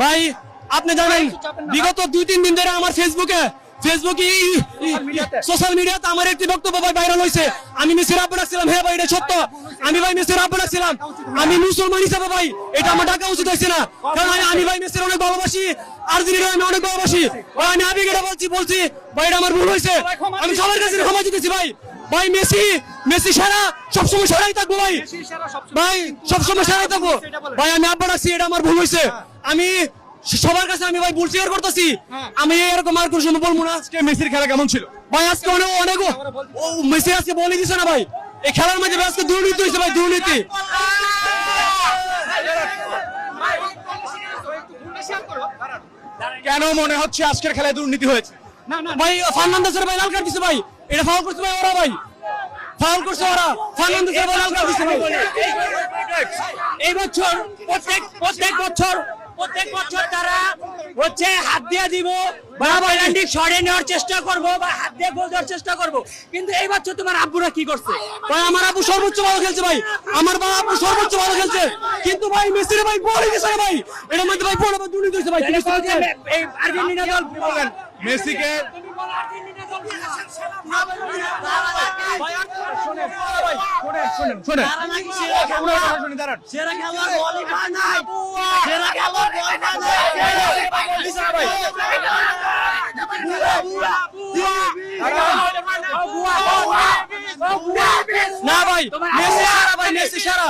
ভাই আপনি জানেন বিগত 2-3 দিন ধরে আমার ফেসবুকে সোশ্যাল মিডিয়াতে আমার একটি বক্তব্য ভাই ভাইরাল হয়েছে। আমি মেসির আব্বা ডাকছিলাম, হ্যাঁ ভাই এটা সত্য, আমি ভাই মেসির আব্বা ডাকছিলাম। আমি মুসলমান হিসাবে ভাই এটা আমার ডাকা উচিত হয়েছে না, কারণ আমি ভাই মেসির অনেক ভালোবাসি, আর্জেন্টিনা আমি অনেক ভালোবাসি ভাই। আমি আবেগে বলছি ভাই এটা আমার ভুল হয়েছে, আমি সবার কাছে ক্ষমা চাইতেছি ভাই। ভাই মেসি সারা সবসময় সারাই থাকবো ভাই, সবসময় সারাই থাকবো ভাই। আমি আব্বা ডাকছি, এটা আমার ভুল হয়েছে। আমি সবার কাছে আমি ভাই ভুল স্বীকার করতেছি, আমি এরকম আর কোনো সময় বলবো না। আজকে মেসির খেলা কেমন ছিল ভাই আজকে অনেক মেসি আজকে বলে দিছে না ভাই, এই খেলার মধ্যে আজকে দুর্নীতি হয়েছে ভাই, দুর্নীতি। কেন মনে হচ্ছে আজকের খেলায় দুর্নীতি হয়েছে? ভাই ফার্নান্দেসের ভাই লাল কার্ড দিছে ভাই, এটা ফাউল করছে ভাই ওরা, ভাই ফাউল করছে ওরা, ফার্নান্দেসের ভাই লাল কার্ড দিছে ভাই। এই বছর প্রত্যেক বছর তারা হচ্ছে হাত দিয়ে দিব বা পেনাল্টি সরে নেওয়ার চেষ্টা করব বা হাত দিয়ে গোল দেওয়ার চেষ্টা করব, কিন্তু এই বছর তোমার আব্বুরা কি করছে? ভাই আমার আব্বু সর্বোচ্চ ভালো খেলছে ভাই, আমার বাবা আব্বু সর্বোচ্চ ভালো খেলছে, কিন্তু ভাই মেসির ভাই বলে দিছে ভাই, এর মধ্যে ভাই বড় দুর্নীতি হয়েছে ভাই। এই আর্জেন্টিনা দল বলেন মেসিকে শোনেন দাঁড়ান, সেরা খেলোয়াড় বলই পায় না, সেরা খেলোয়াড় বলই পায় না। না ভাই মেসি সারা, ভাই মেসি সারা।